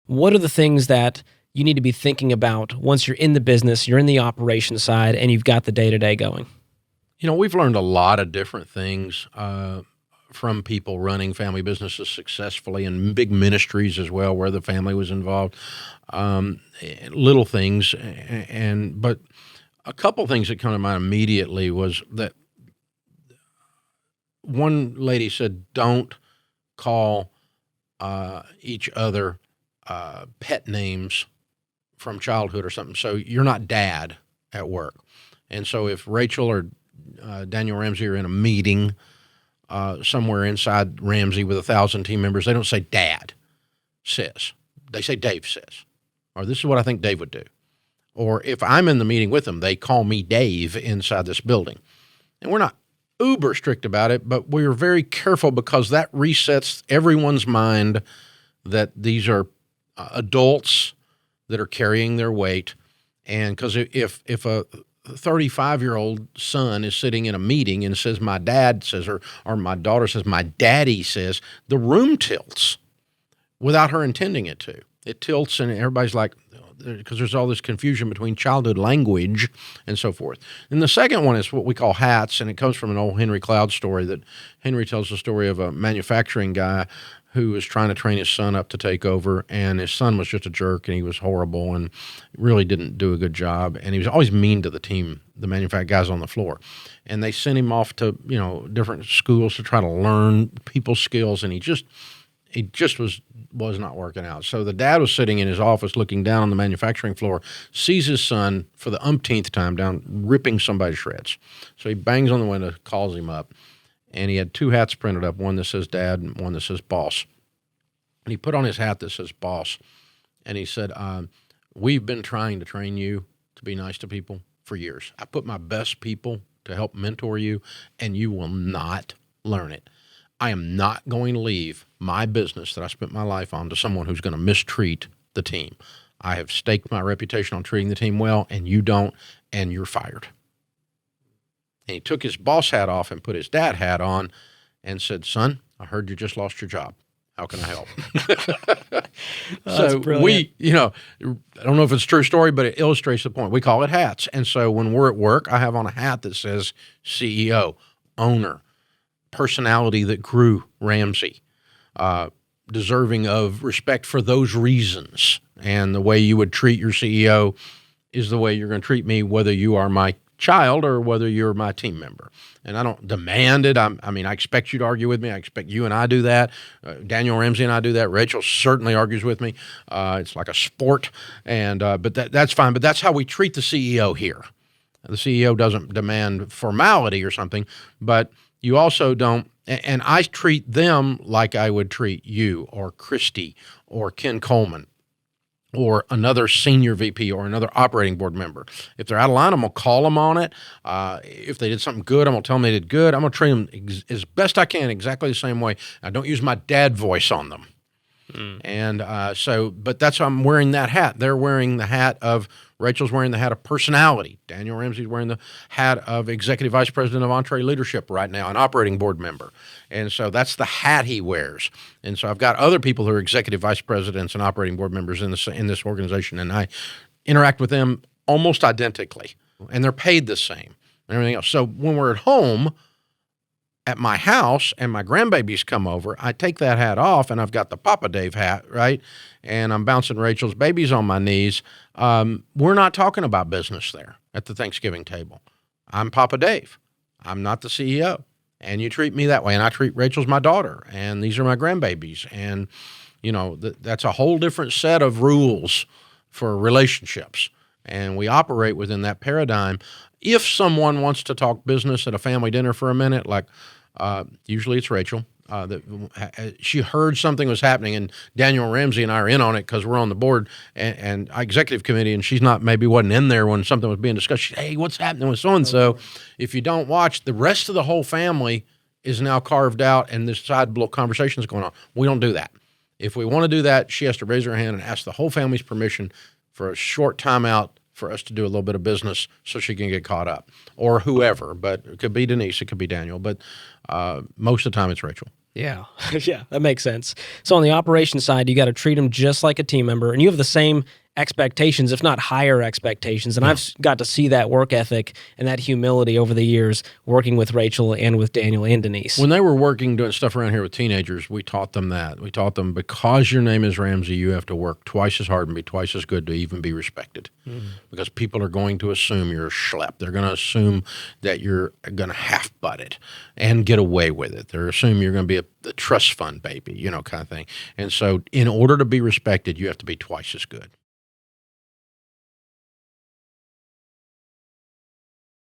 what are the things that you need to be thinking about once you're in the business, you're in the operations side, and you've got the day-to-day going? We've learned a lot of different things from people running family businesses successfully and big ministries as well, where the family was involved. Little things, but a couple things that come to mind immediately was that one lady said, "Don't call each other pet names from childhood or something." So you're not dad at work, and so if Rachel or Daniel Ramsey are in a meeting somewhere inside Ramsey with 1,000 team members, they don't say Dad says. They say Dave says, or this is what I think Dave would do. Or if I'm in the meeting with them, they call me Dave inside this building. And we're not uber strict about it, but we're very careful because that resets everyone's mind that these are adults that are carrying their weight. And because if a 35-year-old son is sitting in a meeting and says, my dad says, or my daughter says, my daddy says, the room tilts without her intending it to. It tilts and everybody's like, because there's all this confusion between childhood language and so forth. And the second one is what we call hats, and it comes from an old Henry Cloud story that Henry tells the story of a manufacturing guy who was trying to train his son up to take over, and his son was just a jerk, and he was horrible and really didn't do a good job, and he was always mean to the team, the manufacturing guys on the floor. And they sent him off to, different schools to try to learn people's skills, and he just was not working out. So the dad was sitting in his office looking down on the manufacturing floor, sees his son for the umpteenth time down, ripping somebody to shreds. So he bangs on the window, calls him up, and he had two hats printed up, one that says dad and one that says boss. And he put on his hat that says boss, and he said, we've been trying to train you to be nice to people for years. I put my best people to help mentor you, and you will not learn it. I am not going to leave my business that I spent my life on to someone who's going to mistreat the team. I have staked my reputation on treating the team well, and you don't, and you're fired. And he took his boss hat off and put his dad hat on and said, son, I heard you just lost your job. How can I help? So we, I don't know if it's a true story, but it illustrates the point. We call it hats. And so when we're at work, I have on a hat that says CEO, owner, personality that grew Ramsey, deserving of respect for those reasons. And the way you would treat your CEO is the way you're going to treat me, whether you are my child or whether you're my team member. And I don't demand it. I expect you to argue with me. I expect you and I do that. Daniel Ramsey and I do that. Rachel certainly argues with me. It's like a sport. And but that's fine. But that's how we treat the CEO here. The CEO doesn't demand formality or something, but you also don't, and I treat them like I would treat you or Christy or Ken Coleman or another senior VP or another operating board member. If they're out of line, I'm going to call them on it. If they did something good, I'm going to tell them they did good. I'm going to treat them as best I can, exactly the same way. I don't use my dad voice on them. And but that's why I'm wearing that hat. They're wearing the hat of, Rachel's wearing the hat of personality. Daniel Ramsey's wearing the hat of Executive Vice President of EntreLeadership right now, an operating board member. And so that's the hat he wears. And so I've got other people who are Executive Vice Presidents and operating board members in this organization, and I interact with them almost identically. And they're paid the same and everything else. So when we're at home, at my house and my grandbabies come over, I take that hat off and I've got the Papa Dave hat, right? And I'm bouncing Rachel's babies on my knees. We're not talking about business there at the Thanksgiving table. I'm Papa Dave. I'm not the CEO. And you treat me that way. And I treat Rachel's my daughter. And these are my grandbabies. And, that's a whole different set of rules for relationships. And we operate within that paradigm. If someone wants to talk business at a family dinner for a minute, like usually it's Rachel, she heard something was happening, and Daniel Ramsey and I are in on it because we're on the board and executive committee, and she's wasn't in there when something was being discussed. She said, hey, what's happening with so-and-so? If you don't watch, the rest of the whole family is now carved out, and this side blow conversation is going on. We don't do that. If we want to do that, she has to raise her hand and ask the whole family's permission for a short timeout for us to do a little bit of business so she can get caught up, or whoever. But it could be Denise, it could be Daniel, but most of the time it's Rachel. Yeah. Yeah, that makes sense. So on the operations side, you got to treat them just like a team member, and you have the same expectations, if not higher expectations. And I've got to see that work ethic and that humility over the years working with Rachel and with Daniel and Denise. When they were working, doing stuff around here with teenagers, we taught them that. We taught them, because your name is Ramsey, you have to work twice as hard and be twice as good to even be respected. Because people are going to assume you're a schlep. They're going to assume that you're going to half-butt it and get away with it. They're assuming you're going to be a trust fund baby, kind of thing. And so in order to be respected, you have to be twice as good.